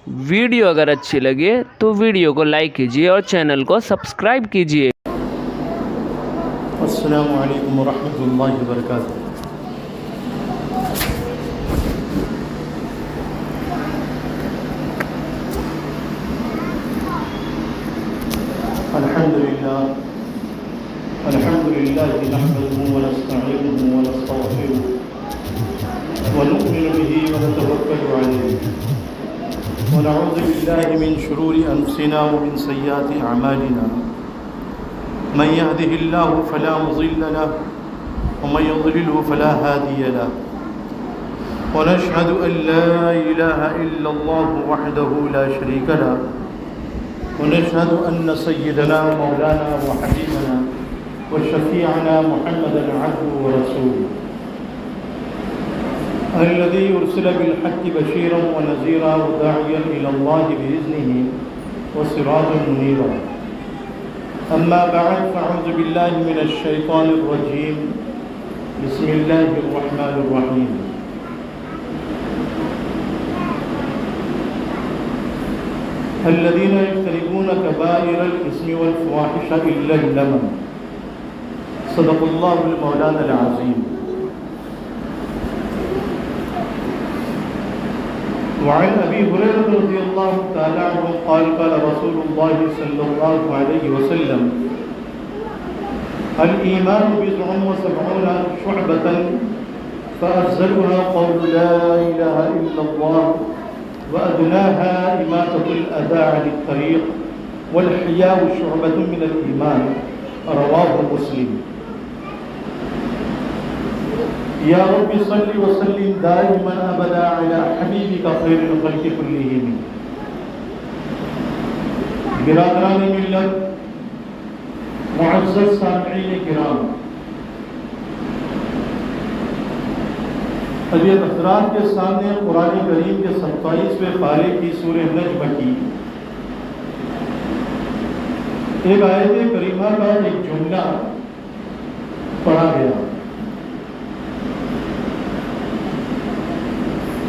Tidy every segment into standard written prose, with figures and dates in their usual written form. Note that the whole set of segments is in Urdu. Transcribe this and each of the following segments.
ویڈیو اگر اچھی لگے تو ویڈیو کو لائک کیجیے اور چینل کو سبسکرائب کیجیے۔ السلام علیکم ورحمۃ اللہ وبرکاتہ۔ الحمد للہ نحمده ونستعینه ونستغفره ونؤمن به ونتوکل علیہ ونعوذ باللہ من شرور انفسنا ومن سیئات اعمالنا من يهده الله فلا مضل له ومن يضلله فلا هادي له ونشهد أن لا إله إلا الله وحده لا شريك له ونشهد أن سيدنا مولانا وحبيبنا وشفيعنا محمدا عبده ورسوله الذي يرسل بالحق بشيرا ونذيرا وداعيا إلى الله بإذنه وسراجا منيرا. أما بعد فأعوذ بالله من الشيطان الرجيم. بسم الله الرحمن الرحيم. الذين يجتنبون كبائر الإثم والفواحش إلا اللمم. صدق الله المولانا العظيم. وعن أبي هريرة رضي الله تعالى عنه قال قال رسول الله صلى الله عليه وسلم الإيمان بضع وسبعون شعبة فأفضلها قول لا إله إلا الله وأدناها إماتة الأذى عن الطريق والحياء شعبة من الإيمان. رواه مسلم. یا رب صل وسلم دائما ابدا علی حبیبک خیر الخلق کلہم. برادران ملت، معزز سامعین کرام، ابھی حضرات کے سامنے قرآن کریم کے 27ویں پارے کی سورہ نجم کی ایک آیت کریمہ کا ایک جملہ پڑھا گیا،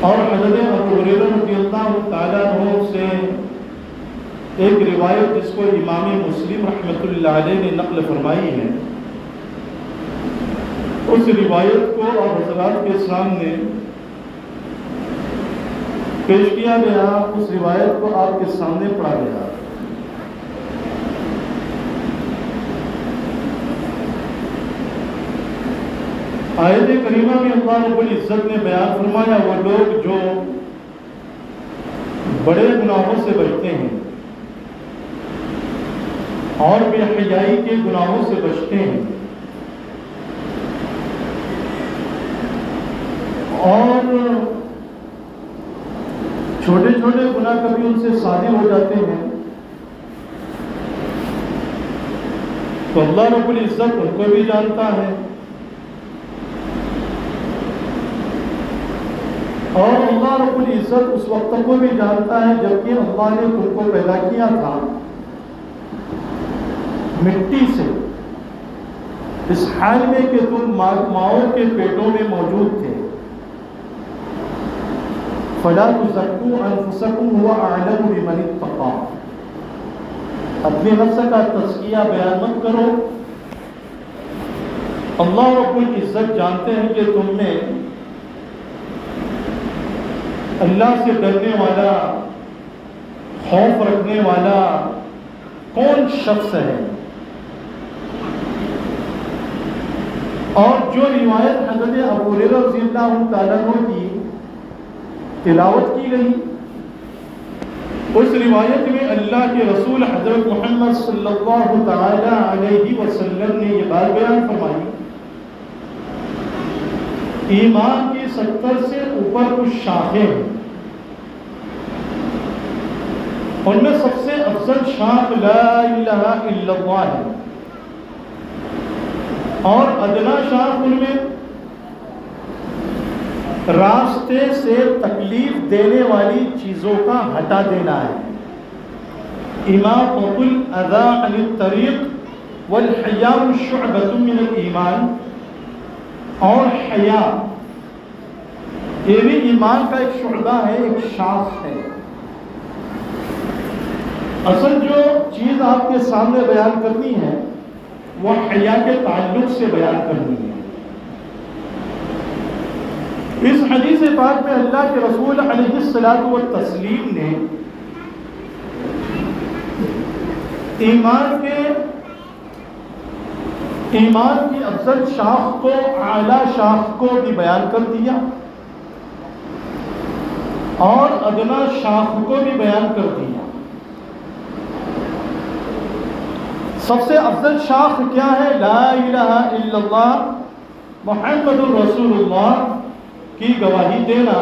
اور حضرت ابو ہریرہ رضی اللہ تعالیٰ عنہ سے ایک روایت جس کو امام مسلم رحمۃ اللہ علیہ نے نقل فرمائی ہے، اس روایت کو اور حضرات کے سامنے پیش کیا گیا، اس روایت کو آپ کے سامنے پڑھا گیا۔ آیت کریمہ میں اللہ رب العزت نے بیان فرمایا وہ لوگ جو بڑے گناہوں سے بچتے ہیں اور بے حیائی کے گناہوں سے بچتے ہیں اور چھوٹے چھوٹے گناہ کبھی ان سے صادر ہو جاتے ہیں تو اللہ رب العزت ان کو بھی جانتا ہے اور اللہ رب العزت اس وقت کو بھی جانتا ہے جبکہ اللہ نے تم کو پیدا کیا تھا مٹی سے، اس حال میں کہ تم ماؤں کے پیٹوں میں موجود تھے۔ فَلَا تُزَكُّوا أَنفُسَكُمْ هُوَ أَعْلَمُ بِمَنِ اتَّقَىٰ. اپنے نفس کا تزکیہ بیان مت کرو، اللہ رب العزت جانتے ہیں کہ تم میں اللہ سے ڈرنے والا، خوف رکھنے والا کون شخص ہے۔ اور جو روایت حضرت ابو ہریرہ رضی اللہ تعالیٰ عنہ کی تلاوت کی گئی، اس روایت میں اللہ کے رسول حضرت محمد صلی اللہ تعالیٰ علیہ وسلم نے یہ بات بیان فرمائی، ایمان کی 70 سے اوپر کچھ شاخیں ہیں، ان میں سب سے افضل شاخ لا الہ الا اللہ ہے، اور ادنا شاخ ان میں راستے سے تکلیف دینے والی چیزوں کا ہٹا دینا ہے۔ اماطۃ الاذی عن الطریق والحیاء شعبۃ من الایمان، اور حیا یہ بھی ایمان کا ایک شعبہ ہے، ایک شاخ ہے۔ اصل جو چیز آپ کے سامنے بیان کرنی ہے وہ حیا کے تعلق سے بیان کرنی ہے۔ اس حدیث پاک میں اللہ کے رسول علیہ الصلوۃ والتسلیم نے ایمان کی افضل شاخ کو، اعلیٰ شاخ کو بھی بیان کر دیا اور ادنا شاخ کو بھی بیان کر دیا۔ سب سے افضل شاخ کیا ہے؟ لا الہ الا اللہ محمد الرسول اللہ کی گواہی دینا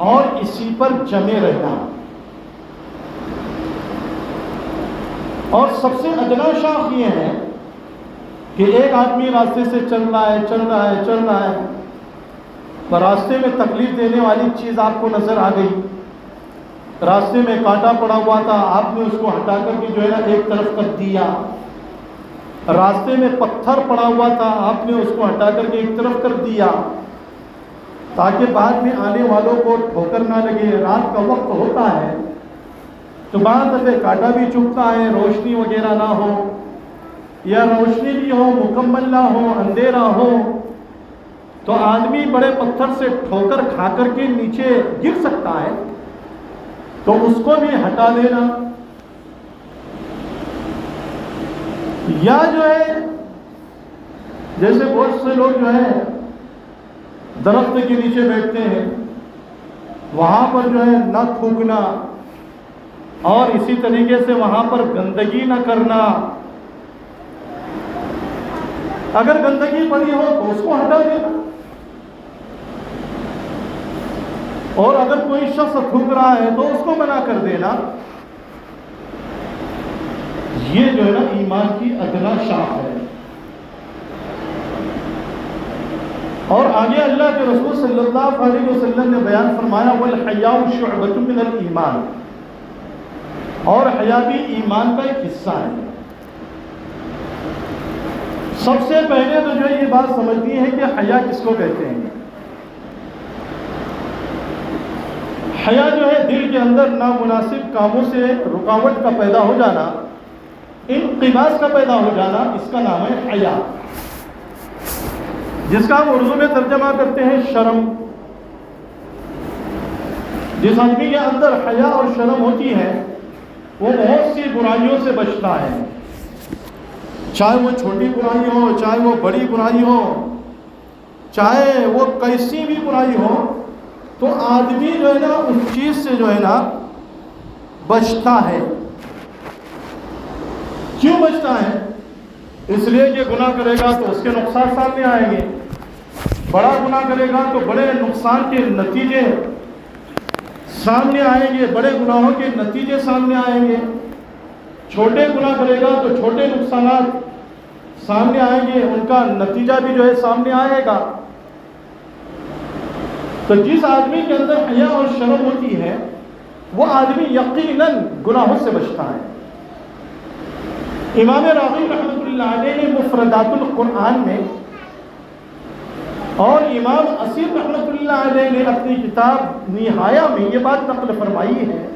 اور اسی پر جمے رہنا، اور سب سے ادنا شاخ یہ ہے کہ ایک آدمی راستے سے چل رہا ہے پر راستے میں تکلیف دینے والی چیز آپ کو نظر آ گئی، راستے میں کانٹا پڑا ہوا تھا، آپ نے اس کو ہٹا کر کے جو ہے نا ایک طرف کر دیا، راستے میں پتھر پڑا ہوا تھا، آپ نے اس کو ہٹا کر کے ایک طرف کر دیا تاکہ بعد میں آنے والوں کو ٹھوکر نہ لگے۔ رات کا وقت ہوتا ہے تو بعض دفعہ کانٹا بھی چبھتا ہے، روشنی وغیرہ نہ ہو یا روشنی بھی ہو مکمل نہ ہو، اندھیرا ہو، تو آدمی بڑے پتھر سے ٹھوکر کھا کر کے نیچے گر سکتا ہے، تو اس کو بھی ہٹا دینا۔ یا جو ہے جیسے بہت سے لوگ جو ہے درخت کے نیچے بیٹھتے ہیں، وہاں پر جو ہے نہ تھوکنا اور اسی طریقے سے وہاں پر گندگی نہ کرنا، اگر گندگی پڑی ہو تو اس کو ہٹا دینا، اور اگر کوئی شخص تھوک رہا ہے تو اس کو منع کر دینا۔ یہ جو ہے نا ایمان کی ادنا شاخ ہے۔ اور آگے اللہ کے رسول صلی اللہ علیہ وسلم نے بیان فرمایا والحیاء شعبۃ من الایمان، اور حیا بھی ایمان کا ایک حصہ ہے۔ سب سے پہلے تو جو ہے یہ بات سمجھنی ہے کہ حیا کس کو کہتے ہیں۔ حیا جو ہے دل کے اندر نامناسب کاموں سے رکاوٹ کا پیدا ہو جانا، انقباض کا پیدا ہو جانا، اس کا نام ہے حیا، جس کا ہم اردو میں ترجمہ کرتے ہیں شرم۔ جس آدمی کے اندر حیا اور شرم ہوتی ہے وہ بہت سی برائیوں سے بچتا ہے، چاہے وہ چھوٹی برائی ہو، چاہے وہ بڑی برائی ہو، چاہے وہ کیسی بھی برائی ہو، تو آدمی جو ہے نا اس چیز سے جو ہے نا بچتا ہے۔ کیوں بچتا ہے؟ اس لیے کہ گناہ کرے گا تو اس کے نقصان سامنے آئیں گے، بڑا گناہ کرے گا تو بڑے نقصان کے نتیجے سامنے آئیں گے، بڑے گناہوں کے نتیجے سامنے آئیں گے، چھوٹے گناہ کرے گا تو چھوٹے نقصانات سامنے آئیں گے، ان کا نتیجہ بھی جو ہے سامنے آئے گا۔ تو جس آدمی کے اندر حیا اور شرم ہوتی ہے وہ آدمی یقیناً گناہوں سے بچتا ہے۔ امام راغب رحمۃ اللہ علیہ نے مفردات القرآن میں اور امام اسیر رحمۃ اللہ علیہ نے اپنی کتاب نہایہ میں یہ بات نقل فرمائی ہے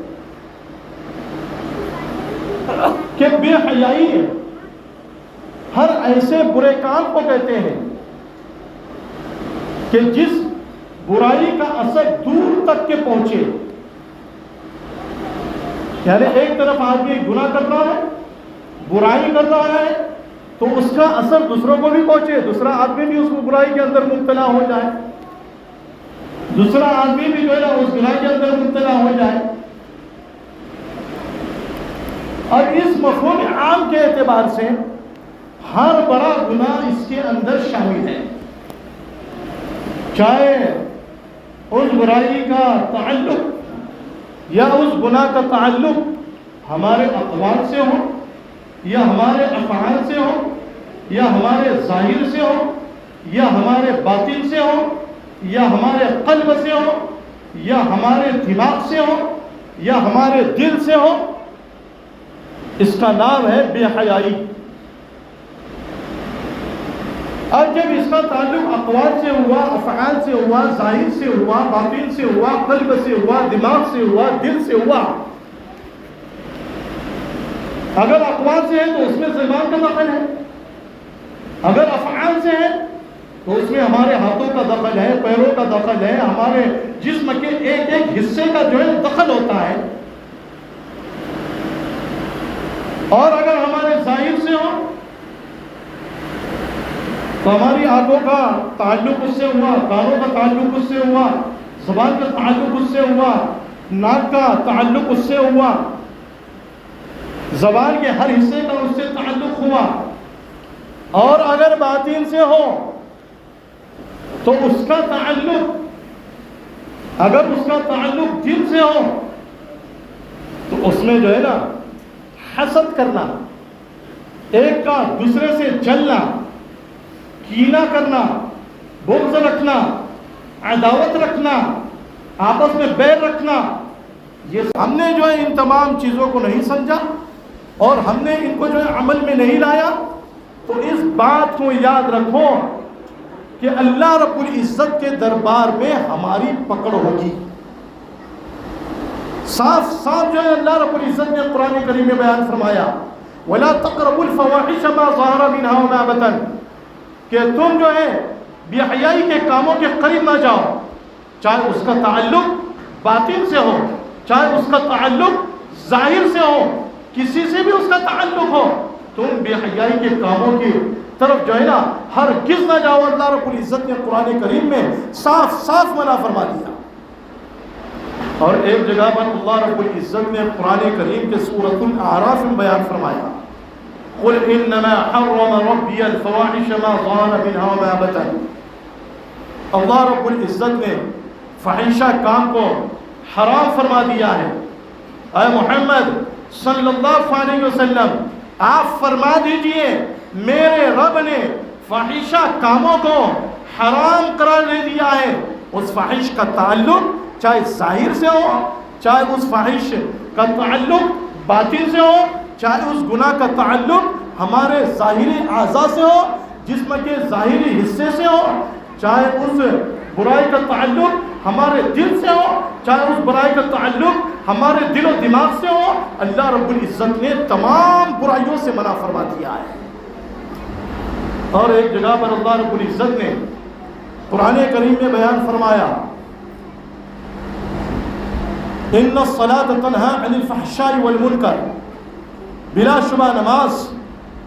کہ بے حیائی ہر ایسے برے کام کو کہتے ہیں کہ جس برائی کا اثر دور تک کے پہنچے، یعنی ایک طرف آدمی گناہ کر رہا ہے، برائی کر رہا ہے، تو اس کا اثر دوسروں کو بھی پہنچے، دوسرا آدمی بھی اس برائی کے اندر مبتلا ہو جائے، دوسرا آدمی بھی جو ہے نا اس گناہ کے اندر مبتلا ہو جائے۔ اور اس مفہوم عام کے اعتبار سے ہر بڑا گناہ اس کے اندر شامل ہے، چاہے اس برائی کا تعلق یا اس گناہ کا تعلق ہمارے اقوال سے ہو یا ہمارے افعال سے ہو یا ہمارے ظاہر سے ہو یا ہمارے باطن سے ہو یا ہمارے قلب سے ہو یا ہمارے دماغ سے ہو یا ہمارے دل سے ہو، اس کا نام ہے بے حیائی۔ اور جب اس کا تعلق اقوال سے ہوا، افعال سے ہوا، ظاہر سے ہوا، باطن سے ہوا، قلب سے ہوا، دماغ سے ہوا، دل سے ہوا، اگر اقوال سے ہے تو اس میں زبان کا دخل ہے، اگر افعال سے ہے تو اس میں ہمارے ہاتھوں کا دخل ہے، پیروں کا دخل ہے، ہمارے جسم کے ایک ایک حصے کا جو ہے دخل ہوتا ہے۔ اور اگر ہمارے ظاہر سے ہو تو ہماری آنکھوں کا تعلق اس سے ہوا، کانوں کا تعلق اس سے ہوا، زبان کا تعلق اس سے ہوا، ناک کا تعلق اس سے ہوا، زبان کے ہر حصے کا اس سے تعلق ہوا۔ اور اگر باطن سے ہو تو اس کا تعلق، اگر اس کا تعلق دل سے ہو تو اس میں جو ہے نا حسد کرنا، ایک کا دوسرے سے جلنا، کینہ کرنا، بغض رکھنا، عداوت رکھنا، آپس میں بیر رکھنا، یہ ہم نے جو ہے ان تمام چیزوں کو نہیں سمجھا اور ہم نے ان کو جو ہے عمل میں نہیں لایا، تو اس بات کو یاد رکھو کہ اللہ رب العزت کے دربار میں ہماری پکڑ ہوگی۔ صاف صاف جو ہے اللہ رب العزت نے قرآن کریم میں بیان فرمایا، وَلَا تَقْرَبُوا الْفَوَاحِشَ مَا ظَهَرَ مِنْهَا وَمَا بَطَنَ، کہ تم جو ہے بے حیائی کے کاموں کے قریب نہ جاؤ، چاہے اس کا تعلق باطن سے ہو، چاہے اس کا تعلق ظاہر سے ہو، کسی سے بھی اس کا تعلق ہو، تم بے حیائی کے کاموں کی طرف جو ہے نا ہرگز نہ جاؤ۔ اللہ رب العزت نے قرآن کریم میں صاف صاف منع فرما دیا۔ اور ایک جگہ پر اللہ رب العزت نے قرآن کریم کے سورۃ الاعراف میں بیان فرمایا، قل انما حرم ربی الفواحش ما ظهر منها وما بطن، اللہ رب العزت نے فحشہ کام کو حرام فرما دیا ہے۔ اے محمد صلی اللہ علیہ وسلم آپ فرما دیجئے میرے رب نے فحشہ کاموں کو حرام قرار دے دیا ہے۔ اس فحش کا تعلق چاہے ظاہر سے ہو، چاہے اس فحش کا تعلق باطن سے ہو، چاہے اس گناہ کا تعلق ہمارے ظاہری اعضاء سے ہو، جسم کے ظاہری حصے سے ہو، چاہے اس برائی کا تعلق ہمارے دل سے ہو، چاہے اس برائی کا تعلق ہمارے دل و دماغ سے ہو، اللہ رب العزت نے تمام برائیوں سے منع فرما دیا ہے۔ اور ایک جگہ پر اللہ رب العزت نے قرآن کریم میں بیان فرمایا، ان الصلاۃ تنہی عن الفحشاء والمنکر، بلا شبہ نماز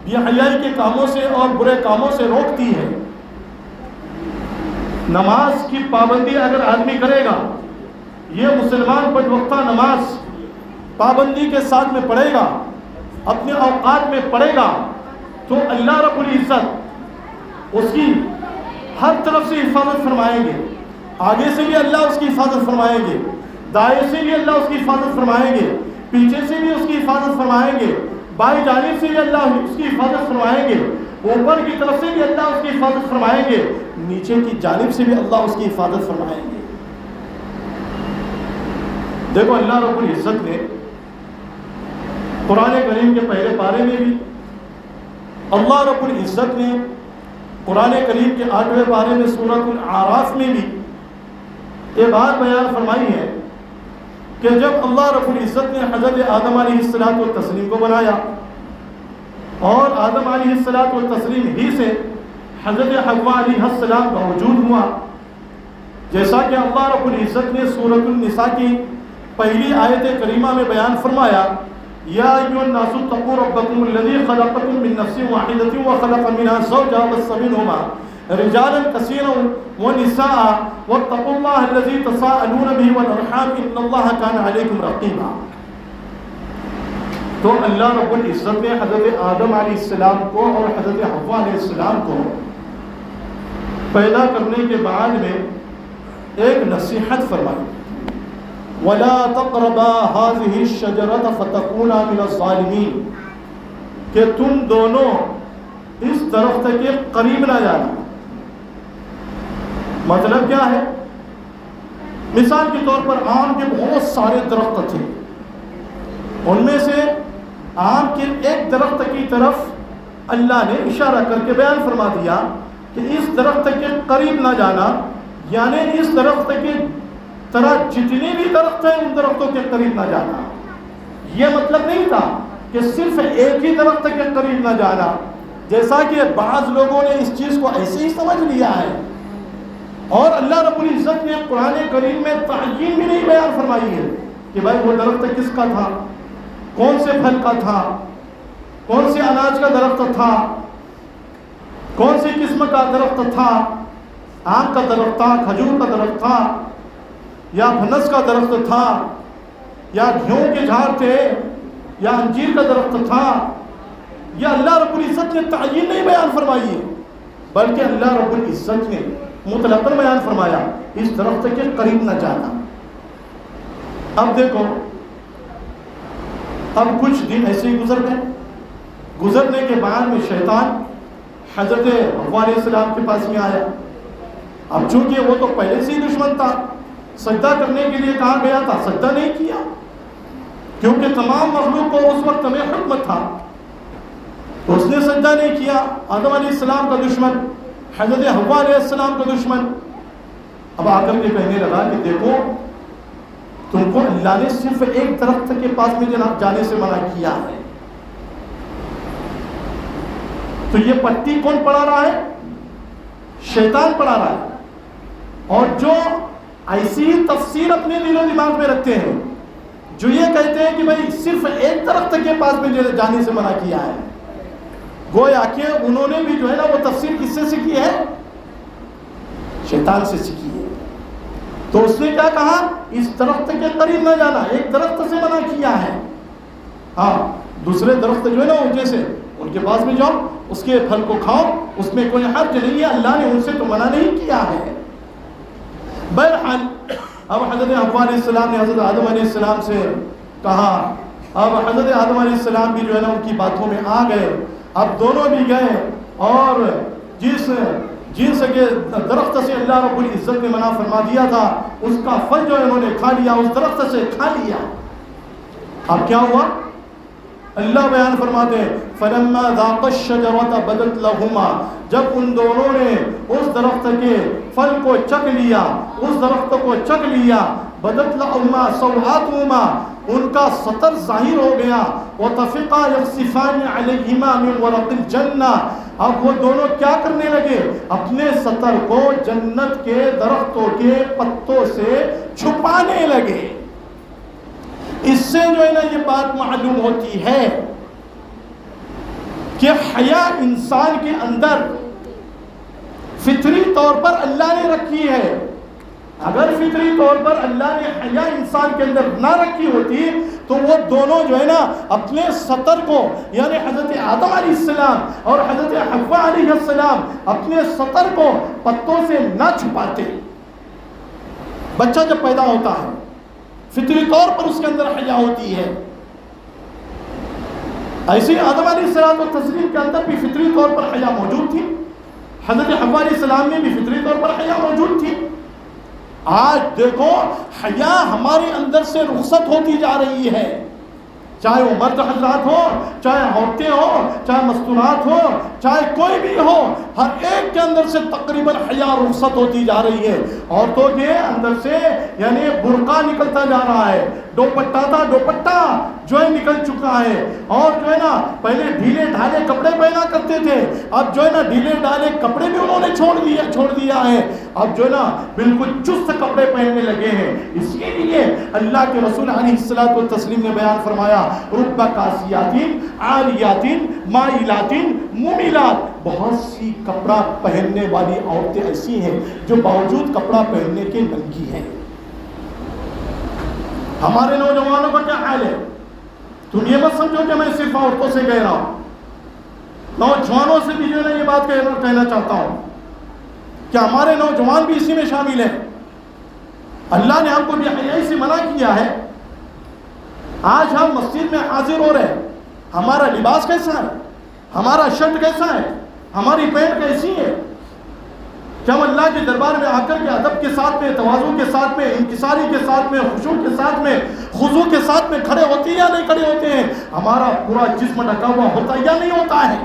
بے حیائی کے کاموں سے اور برے کاموں سے روکتی ہے۔ نماز کی پابندی اگر آدمی کرے گا، یہ مسلمان پنج وقتہ نماز پابندی کے ساتھ میں پڑھے گا، اپنے اوقات میں پڑھے گا، تو اللہ رب العزت اس کی ہر طرف سے حفاظت فرمائیں گے۔ آگے سے بھی اللہ اس کی حفاظت فرمائیں گے، دائیں سے بھی اللہ اس کی حفاظت فرمائیں گے، پیچھے سے بھی اس کی حفاظت فرمائیں گے، بائیں جانب سے بھی اللہ اس کی حفاظت فرمائیں گے، اوپر کی طرف سے بھی اللہ اس کی حفاظت فرمائیں گے، نیچے کی جانب سے بھی اللہ اس کی حفاظت فرمائیں گے۔ دیکھو اللہ رب العزت نے قرآن کریم کے پہلے پارے میں بھی، اللہ رب العزت نے قرآن کریم کے 8ویں پارے میں سورۃ الاعراف میں بھی یہ بات بیان فرمائی ہے کہ جب اللہ رب العزت نے حضرت آدم علیہ السلام کو بنایا اور آدم علیہ السلام ہی سے حضرت حوا علیہ السلام کا وجود ہوا، جیسا کہ اللہ رب العزت نے سورۃ النساء کی پہلی آیت کریمہ میں بیان فرمایا، یا ایھا الناس اتقوا ربکم الذی خلقکم من نفس واحدۃ وخلق منها زوجها وبث منهما رجالا کثیرا ونساء واتقوا اللہ الذی تساءلون به والارحام ان اللہ کان علیکم رقیبا۔ تو اللہ رب العزت نے حضرت آدم علیہ السلام کو اور حضرت حوا علیہ السلام کو پیدا کرنے کے بعد میں ایک نصیحت فرمائی، وَلَا تَقْرَبَا هَذِهِ الشَّجَرَةَ فَتَكُونَا مِنَ الظَّالِمِينَ، کہ تم دونوں اس درخت کے قریب نہ جانا۔ مطلب کیا ہے؟ مثال کے طور پر آم کے بہت سارے درخت تھے، ان میں سے آم کے ایک درخت کی طرف اللہ نے اشارہ کر کے بیان فرما دیا کہ اس درخت کے قریب نہ جانا، یعنی اس درخت کے طرح جتنے بھی درخت ہیں ان درختوں کے قریب نہ جانا۔ یہ مطلب نہیں تھا کہ صرف ایک ہی درخت کے قریب نہ جانا، جیسا کہ بعض لوگوں نے اس چیز کو ایسے ہی سمجھ لیا ہے، اور اللہ رب العزت نے قرآن کریم میں تعین بھی نہیں بیان فرمائی ہے کہ بھائی وہ درخت کس کا تھا، کون سے پھل کا تھا، کون سے اناج کا درخت تھا، کون سی قسم کا درخت تھا، آم کا درخت تھا، کھجور کا درخت تھا، یا بھنس کا درخت تھا، یا گھیوں کے جھاڑ تھے، یا انجیر کا درخت تھا۔ یہ اللہ رب العزت نے تعین نہیں بیان فرمائی ہے، بلکہ اللہ رب العزت نے مطلقاً بیان فرمایا اس درخت کے قریب نہ جانا۔ اب دیکھو، اب کچھ دن ایسے ہی گزر گئے، گزرنے کے بعد میں شیطان حضرت حوا علیہ السلام کے پاس میں آیا۔ اب چونکہ وہ تو پہلے سے ہی دشمن تھا، سجدہ کرنے کے لیے کہا گیا تھا، سجدہ نہیں کیا، کیونکہ تمام مخلوق کو اس وقت میں حکم تھا، تو اس نے سجدہ نہیں کیا۔ آدم علیہ السلام کا دشمن، حضرت حوا علیہ السلام کا دشمن، اب آ کر کے کہنے لگا کہ دیکھو، تم کو اللہ نے صرف ایک درخت کے پاس میں جانے سے منع کیا ہے، تو یہ پٹی کون پڑھا رہا ہے؟ شیطان پڑھا رہا ہے۔ اور جو ایسی ہی تفسیر اپنے دل و دماغ میں رکھتے ہیں، جو یہ کہتے ہیں کہ بھائی صرف ایک درخت کے پاس میں جانے سے منع کیا ہے، گویا کہ انہوں نے بھی جو ہے نا وہ تفسیر کس سے سیکھی ہے؟ شیطان سے سیکھی ہے۔ تو اس نے کیا کہا؟ اس درخت کے قریب نہ جانا، ایک درخت سے منع کیا ہے، ہاں دوسرے درخت جو ہے نا اونچے سے ان کے پاس میں جاؤ، اس کے پھل کو کھاؤ، اس میں کوئی حرج نہیں ہے، اللہ نے ان سے تو منع نہیں کیا ہے۔ بہرحال اب حضرت حوا علیہ السلام نے حضرت آدم علیہ السلام سے کہا، اب حضرت آدم علیہ السلام بھی جو ہے نا ان کی باتوں میں آ گئے۔ اب دونوں بھی گئے اور جس جنس کے درخت سے اللہ رب العزت نے منع فرما دیا تھا اس کا پھل جو انہوں نے کھا لیا، اس درخت سے کھا لیا۔ اب کیا ہوا؟ اللہ بیان فرماتے ہیں فَلَمَّا ذَاقَ الشَّجَرَةَ بَدَتْ لَهُمَا، جب ان دونوں نے اس درخت کے پھل کو چکھ لیا، اس درخت کو چکھ لیا، بَدَتْ لَهُمَا سَوْآتُهُمَا، ان کا سطر ظاہر ہو گیا، وَطَفِقَا يَخْصِفَانِ عَلَيْهِمَا مِنْ وَرَقِ الْجَنَّةِ، اب وہ دونوں کیا کرنے لگے؟ اپنے سطر کو جنت کے درختوں کے پتوں سے چھپانے لگے۔ اس سے جو ہے نا یہ بات معلوم ہوتی ہے کہ حیا انسان کے اندر فطری طور پر اللہ نے رکھی ہے۔ اگر فطری طور پر اللہ نے حیا انسان کے اندر نہ رکھی ہوتی تو وہ دونوں جو ہے نا اپنے سطر کو، یعنی حضرت آدم علیہ السلام اور حضرت حوا علیہ السلام اپنے سطر کو پتوں سے نہ چھپاتے۔ بچہ جب پیدا ہوتا ہے فطری طور پر اس کے اندر حیا ہوتی ہے، ایسے ہی آدم علیہ السلام اور تسلیم کے اندر بھی فطری طور پر حیا موجود تھی، حضرت حوا علیہ السلام میں بھی فطری طور پر حیا موجود تھی۔ آج دیکھو حیا ہمارے اندر سے رخصت ہوتی جا رہی ہے، چاہے وہ مرد حضرات ہو، چاہے عورتیں ہو، چاہے مستورات ہو، چاہے کوئی بھی ہو، ہر ایک کے اندر سے تقریباً حیا رخصت ہوتی جا رہی ہے۔ عورتوں کے اندر سے یعنی برقع نکلتا جا رہا ہے، دوپٹہ تھا دوپٹہ جو ہے نکل چکا ہے، اور جو ہے نا پہلے ڈھیلے ڈھالے کپڑے پہنا کرتے تھے، اب جو ہے نا ڈھیلے ڈھالے کپڑے بھی انہوں نے چھوڑ دیا ہے، اب جو ہے نا بالکل چست کپڑے پہننے لگے ہیں۔ اسی لیے اللہ کے رسول علیہ الصلوۃ والتسلیم نے بیان فرمایا رب کاسیاتین عاریاتین مائلاتین ممیلات، بہت سی کپڑا پہننے والی عورتیں ایسی ہیں جو باوجود کپڑا پہننے کے ننگی ہیں۔ ہمارے نوجوانوں کا کیا حال ہے؟ تم یہ مت سمجھو کہ میں صرف عورتوں سے کہہ رہا ہوں، نوجوانوں سے بھی جو ہے یہ بات کہنا چاہتا ہوں کہ ہمارے نوجوان بھی اسی میں شامل ہیں۔ اللہ نے ہم کو بے حیائی سے منع کیا ہے۔ آج ہم مسجد میں حاضر ہو رہے ہیں، ہمارا لباس کیسا ہے، ہمارا شرٹ کیسا ہے، ہماری پینٹ کیسی ہے، کہ ہم اللہ کے دربار میں آ کر کے ادب کے ساتھ میں، تواضع کے ساتھ میں، انکساری کے ساتھ میں، خشوع کے ساتھ میں، خضوع کے ساتھ میں کھڑے ہوتے ہیں یا نہیں کھڑے ہوتے ہیں، ہمارا پورا جسم ڈھکا ہوا ہوتا ہے یا نہیں ہوتا ہے،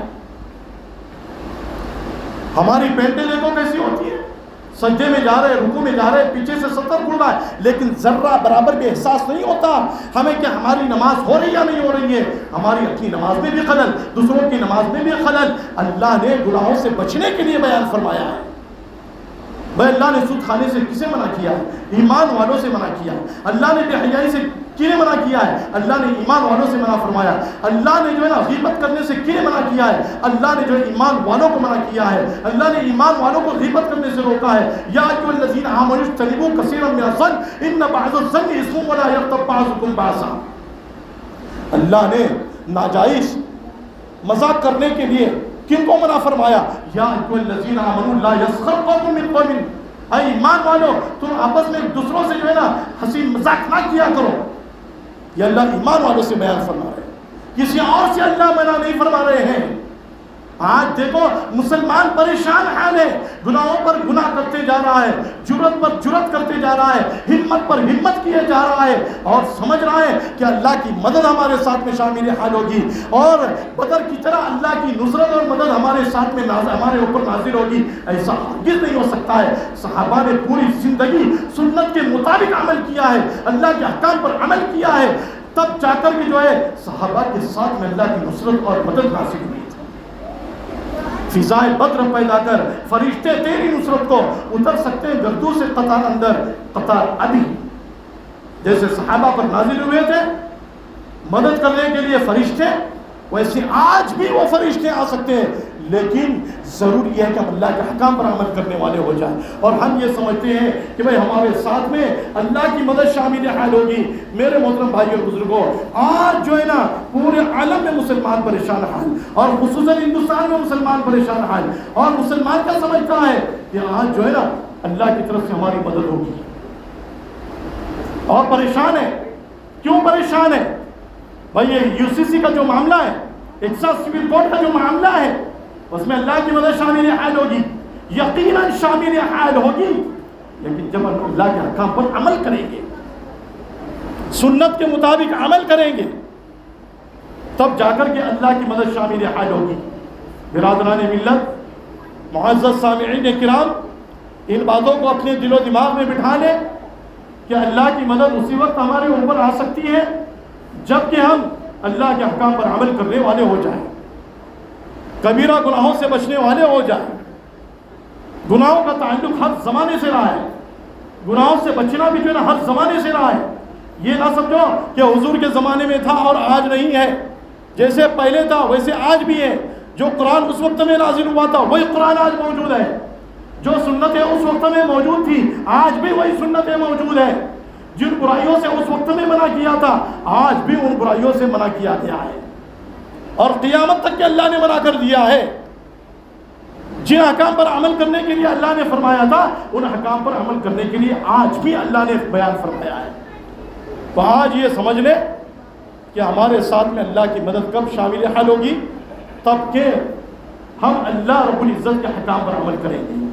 ہماری پینٹیں دیکھو کیسی ہوتی ہے، سجدے میں جا رہے، رکوع میں جا رہے، پیچھے سے سطر کھل رہا ہے، لیکن ذرہ برابر بھی احساس نہیں ہوتا ہمیں کہ ہماری نماز ہو رہی یا نہیں ہو رہی ہے. ہماری اپنی نماز میں بھی خلل، دوسروں کی نماز میں بھی خلل. اللہ نے گناہوں سے بچنے کے لیے بیان فرمایا ہے. بھائی اللہ نے سود کھانے سے کسے منع کیا ہے؟ ایمان والوں سے منع کیا. اللہ نے بے حیائی سے کینے منع کیا ہے؟ اللہ نے ایمان والوں سے منع فرمایا. اللہ نے جو ہے نا غیبت کرنے سے کینے منع کیا ہے؟ اللہ نے جو ہے ایمان والوں کو منع کیا ہے. اللہ نے ایمان والوں کو غیبت کرنے سے روکا ہے. یا ایھا الذین آمنوا اجتنبوا کثیرا من الظن ان بعض الظن اثم ولا یغتب بعضکم بعضا. اللہ نے ناجائز مذاق کرنے کے لیے کن کو منع فرمایا؟ یا ایھا الذین آمنوا لا یسخر قوم من قوم. اے ایمان والو، تم آپس میں دوسروں سے جو ہے نا ہنسی مذاق نہ کیا کرو. یہ اللہ ایمان والوں سے بیان فرما رہے ہیں، کسی اور سے اللہ منع نہیں فرما رہے ہیں. آج دیکھو مسلمان پریشان حال ہے، گناہوں پر گناہ کرتے جا رہا ہے، جرت پر جرت کرتے جا رہا ہے، ہمت پر ہمت کیے جا رہا ہے، اور سمجھ رہا ہے کہ اللہ کی مدد ہمارے ساتھ میں شامل حال ہوگی، اور بدر کی طرح اللہ کی نصرت اور مدد ہمارے ساتھ میں ہمارے اوپر نازل ہوگی. ایسا ہرگز نہیں ہو سکتا ہے. صحابہ نے پوری زندگی سنت کے مطابق عمل کیا ہے، اللہ کے احکام پر عمل کیا ہے، تب جا کر کے جو ہے صحابہ کے ساتھ میں اللہ کی نصرت اور مدد نازل ہوئی. فضائے بدر پیدا کر فرشتے تیری نصرت کو اتر سکتے ہیں گردوں سے قطار اندر قطار ابھی. جیسے صحابہ پر نازل ہوئے تھے مدد کرنے کے لیے فرشتے، ویسے آج بھی وہ فرشتے آ سکتے ہیں، لیکن ضروری ہے کہ ہم اللہ کے حکام پر عمل کرنے والے ہو جائیں. اور ہم یہ سمجھتے ہیں کہ بھئی ہمارے ساتھ میں اللہ کی مدد شامل حال ہوگی. میرے محترم بھائی اور بزرگوں، آج جو ہے نا پورے عالم میں مسلمان پریشان حال، اور خصوصاً ہندوستان میں مسلمان پریشان حال. اور مسلمان کیا سمجھتا ہے کہ آج جو ہے نا اللہ کی طرف سے ہماری مدد ہوگی، اور پریشان ہے. کیوں پریشان ہے؟ بھئی یہ UCC کا جو معاملہ ہے، ایکساس سول کوڈ کا جو معاملہ ہے، اس میں اللہ کی مدد شامل حال ہوگی، یقیناً شامل حال ہوگی. لیکن جب اللہ کے احکام پر عمل کریں گے، سنت کے مطابق عمل کریں گے، تب جا کر کے اللہ کی مدد شامل حال ہوگی. برادران ملت، معزز سامعین کرام، ان باتوں کو اپنے دل و دماغ میں بٹھا لیں کہ اللہ کی مدد اسی وقت ہمارے اوپر آ سکتی ہے جب کہ ہم اللہ کے احکام پر عمل کرنے والے ہو جائیں، کبیرہ گناہوں سے بچنے والے ہو جائیں. گناہوں کا تعلق ہر زمانے سے رہا ہے، گناہوں سے بچنا بھی جو ہے نا ہر زمانے سے رہا ہے. یہ نہ سمجھو کہ حضور کے زمانے میں تھا اور آج نہیں ہے. جیسے پہلے تھا ویسے آج بھی ہے. جو قرآن اس وقت میں نازل ہوا تھا وہی قرآن آج موجود ہے. جو سنتیں اس وقت میں موجود تھی آج بھی وہی سنتیں موجود ہیں. جن برائیوں سے اس وقت میں منع کیا تھا آج بھی ان برائیوں سے منع کیا گیا ہے، اور قیامت تک کہ اللہ نے منع کر دیا ہے. جن احکام پر عمل کرنے کے لیے اللہ نے فرمایا تھا ان احکام پر عمل کرنے کے لیے آج بھی اللہ نے بیان فرمایا ہے. تو آج یہ سمجھ لیں کہ ہمارے ساتھ میں اللہ کی مدد کب شامل حال ہوگی؟ تب کہ ہم اللہ رب العزت کے احکام پر عمل کریں گے.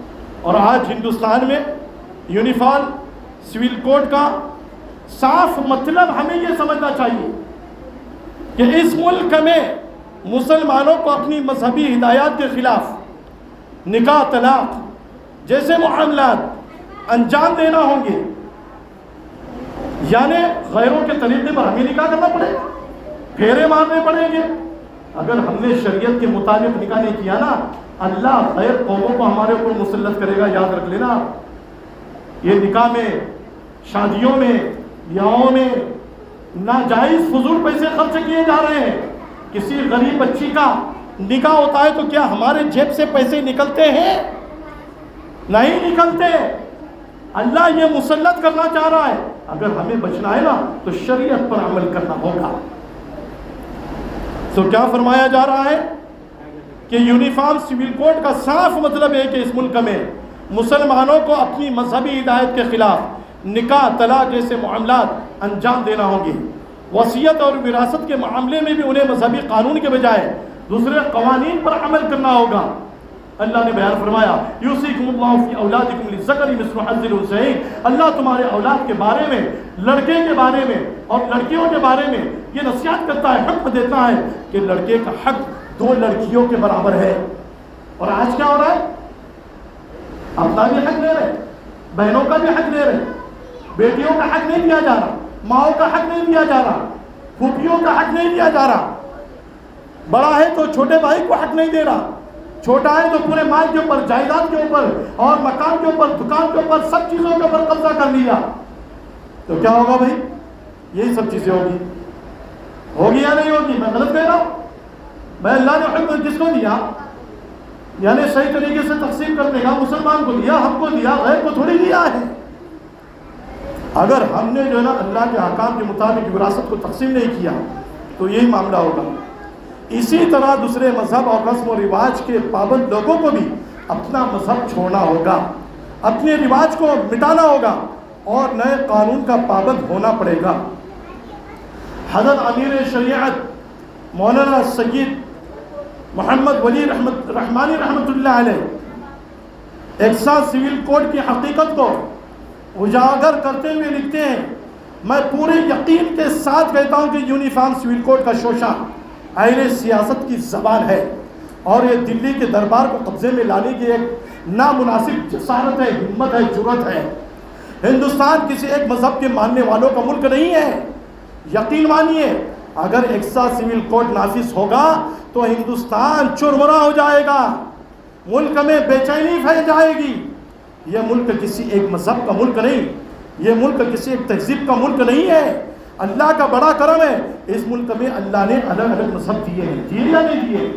اور آج ہندوستان میں یونیفارم سول کوڈ کا صاف مطلب ہمیں یہ سمجھنا چاہیے کہ اس ملک میں مسلمانوں کو اپنی مذہبی ہدایات کے خلاف نکاح طلاق جیسے معاملات انجام دینا ہوں گے. یعنی غیروں کے طریقے پر ہمیں نکاح کرنا پڑے گا، پھیرے مارنے پڑیں گے. اگر ہم نے شریعت کے مطابق نکاح نہیں کیا نا، اللہ غیر قوموں کو ہمارے اوپر مسلط کرے گا. یاد رکھ لینا. یہ نکاح میں، شادیوں میں، بیاہوں میں ناجائز فضول پیسے خرچ کیے جا رہے ہیں. کسی غریب بچی کا نکاح ہوتا ہے تو کیا ہمارے جیب سے پیسے نکلتے ہیں؟ نہیں نکلتے. اللہ یہ مسلط کرنا چاہ رہا ہے. اگر ہمیں بچنا ہے نا تو شریعت پر عمل کرنا ہوگا. تو کیا فرمایا جا رہا ہے کہ یونیفارم سول کوڈ کا صاف مطلب ہے کہ اس ملک میں مسلمانوں کو اپنی مذہبی ہدایت کے خلاف نکاح طلاق جیسے معاملات انجام دینا ہوں گے. وصیت اور وراثت کے معاملے میں بھی انہیں مذہبی قانون کے بجائے دوسرے قوانین پر عمل کرنا ہوگا. اللہ نے بیان فرمایا یوصیکم اللہ فی اولادکم للذکر مثل حظ الانثیین. اللہ تمہارے اولاد کے بارے میں، لڑکے کے بارے میں اور لڑکیوں کے بارے میں یہ نصیحت کرتا ہے، حکم دیتا ہے کہ لڑکے کا حق 2 لڑکیوں کے برابر ہے. اور آج کیا ہو رہا ہے؟ اپنا بھی حق لے رہے, بہنوں کا بھی حق لے رہے, بیٹیوں کا حق نہیں دیا جا رہا, ماؤں کا حق نہیں دیا جا رہا, پھوپھیوں کا حق نہیں دیا جا رہا. بڑا ہے تو چھوٹے بھائی کو حق نہیں دے رہا, چھوٹا ہے تو پورے مال کے اوپر, جائیداد کے اوپر اور مکان کے اوپر, دکان کے اوپر, سب چیزوں کے اوپر قبضہ کر لیا. تو کیا ہوگا بھائی؟ یہی سب چیزیں ہوگی یا نہیں ہوگی؟ میں غلط کہہ رہا ہوں؟ میں اللہ نے حکم کس کو دیا؟ یعنی صحیح طریقے سے تقسیم کرنے کا مسلمان کو دیا, ہم کو دیا, غیر کو تھوڑی دیا ہے. اگر ہم نے جو ہے نا اللہ کے احکام کے مطابق وراثت کو تقسیم نہیں کیا تو یہی معاملہ ہوگا. اسی طرح دوسرے مذہب اور رسم و رواج کے پابند لوگوں کو بھی اپنا مذہب چھوڑنا ہوگا, اپنے رواج کو مٹانا ہوگا اور نئے قانون کا پابند ہونا پڑے گا. حضرت امیر شریعت مولانا سید محمد ولی رحمانی رحمۃ اللہ علیہ ایکساس سول کوڈ کی حقیقت کو اجاگر کرتے ہوئے لکھتے ہیں, میں پورے یقین کے ساتھ کہتا ہوں کہ یونیفارم سول کوڈ کا شوشہ اہل سیاست کی زبان ہے اور یہ دلی کے دربار کو قبضے میں لانے کی ایک نامناسب جسارت ہے, ہمت ہے, جرأت ہے. ہندوستان کسی ایک مذہب کے ماننے والوں کا ملک نہیں ہے. یقین مانیے, اگر ایکسا سول کوڈ نافذ ہوگا تو ہندوستان چرمرا ہو جائے گا, ملک میں بے چینی پھیل جائے گی. یہ ملک کسی ایک مذہب کا ملک نہیں, یہ ملک کسی ایک تہذیب کا ملک نہیں ہے. اللہ کا بڑا کرم ہے, اس ملک میں اللہ نے الگ الگ مذہب دیے ہیں, دیے یا نہیں دیے؟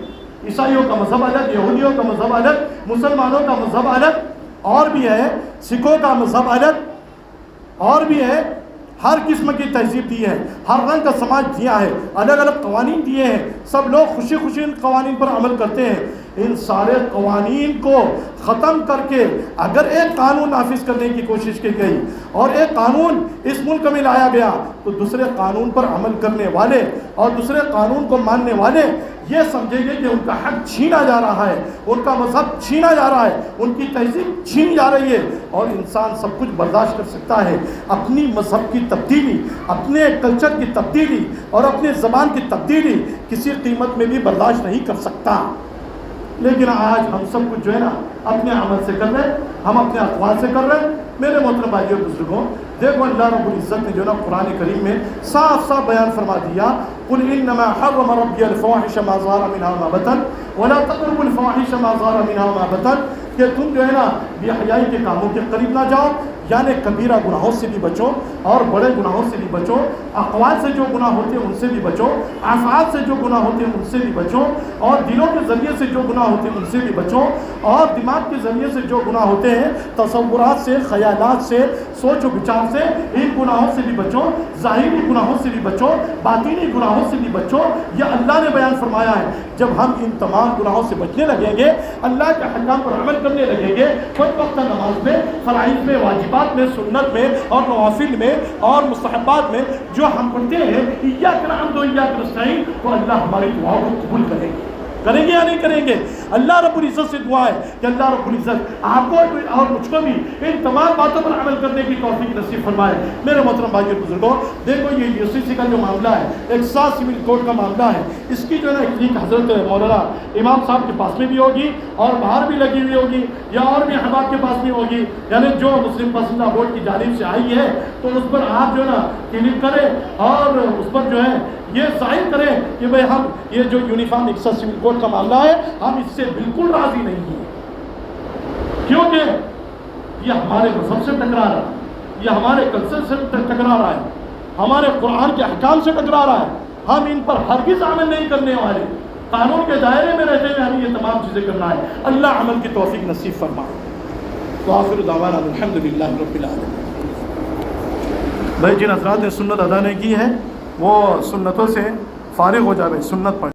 عیسائیوں کا مذہب الگ, یہودیوں کا مذہب الگ, مسلمانوں کا مذہب الگ, اور بھی ہے سکھوں کا مذہب الگ, اور بھی ہے ہر قسم کی تہذیب دی ہے, ہر رنگ کا سماج دیا ہے, الگ الگ قوانین دیے ہیں. سب لوگ خوشی خوشی ان قوانین پر عمل کرتے ہیں. ان سارے قوانین کو ختم کر کے اگر ایک قانون نافذ کرنے کی کوشش کی گئی اور ایک قانون اس ملک میں لایا گیا تو دوسرے قانون پر عمل کرنے والے اور دوسرے قانون کو ماننے والے یہ سمجھیں گے کہ ان کا حق چھینا جا رہا ہے, ان کا مذہب چھینا جا رہا ہے, ان کی تہذیب چھینی جا رہی ہے. اور انسان سب کچھ برداشت کر سکتا ہے, اپنی مذہب کی تبدیلی, اپنے کلچر کی تبدیلی اور اپنے زبان کی تبدیلی کسی قیمت میں بھی برداشت نہیں کر سکتا. لیکن آج ہم سب کچھ جو ہے نا اپنے عمل سے کر رہے ہیں, ہم اپنے اقوال سے کر رہے ہیں. میرے محترم بھائیوں اور بزرگوں, دیکھو اللہ رب العزت نے جو نا قرآن کریم میں صاف صاف بیان فرما دیا, قل انما حرم ربی الفواحش ما ظهر منها وما بطن ولا تقربوا الفواحش ما ظهر منها وما بطن, کہ تم جو ہے نا بے حیائی کے کاموں کے قریب نہ جاؤ, یعنی کبیرہ گناہوں سے بھی بچو اور بڑے گناہوں سے بھی بچو, اقوال سے جو گناہ ہوتے ہیں ان سے بھی بچو, افعال سے جو گناہ ہوتے ہیں ان سے بھی بچو, اور دلوں کے ذریعے سے جو گناہ ہوتے ہیں ان سے بھی بچو, اور دماغ کے ذریعے سے جو گناہ ہوتے ہیں, تصورات سے, خیالات سے, سوچ و بچار سے, ان گناہوں سے بھی بچو, ظاہری گناہوں سے بھی بچو, باطنی گناہوں سے بھی بچو. یہ اللہ نے بیان فرمایا ہے. جب ہم ان تمام گناہوں سے بچنے لگیں گے, اللہ کے احکام پر عمل کرنے لگیں گے, خود وقت نماز میں, فرائض میں, واجبات میں, سنت میں اور نوافل میں اور مستحبات میں جو ہم پڑھتے ہیں ایاک نعبد و ایاک نستعین, تو اللہ ہماری دعاؤں کو قبول کریں گے. کریں گے یا نہیں کریں گے؟ اللہ رب العزت سے دعا ہے کہ اللہ رب العزت آپ کو اور مجھ کو بھی ان تمام باتوں پر عمل کرنے کی توفیق نصیب فرمائے. میرے محترم بھائی اور بزرگوں, دیکھو یہ UCC کا جو معاملہ ہے, ایکساس سول کوڈ کا معاملہ ہے, اس کی جو ہے نا ایک لیک حضرت مولانا امام صاحب کے پاس میں بھی ہوگی اور باہر بھی لگی ہوئی ہوگی یا اور بھی احباب کے پاس بھی ہوگی, یعنی جو مسلم پسندہ بورڈ کی جانب سے آئی ہے تو اس پر آپ جو ہے نا کلک کریں اور اس پر جو ہے یہ ظاہر کریں کہ بھئی ہم یہ جو یونیفارم ایکساس سول کوڈ کا معاملہ ہے ہم اس سے بالکل راضی نہیں ہیں, کیونکہ یہ ہمارے مذہب سے ٹکرا رہا ہے, یہ ہمارے کلچر سے ٹکرا رہا ہے, ہمارے قرآن کے احکام سے ٹکرا رہا ہے. ہم ان پر ہرگز عمل نہیں کرنے والے, قانون کے دائرے میں رہتے ہوئے ہمیں یہ تمام چیزیں کرنا ہے. اللہ عمل کی توفیق نصیب فرمائے. وآخر دعوانا الحمدللہ رب العالمین. بھائی جن حضرات نے سنت ادا نہیں کی ہے وہ سنتوں سے فارغ ہو جائے, سنت پڑھ.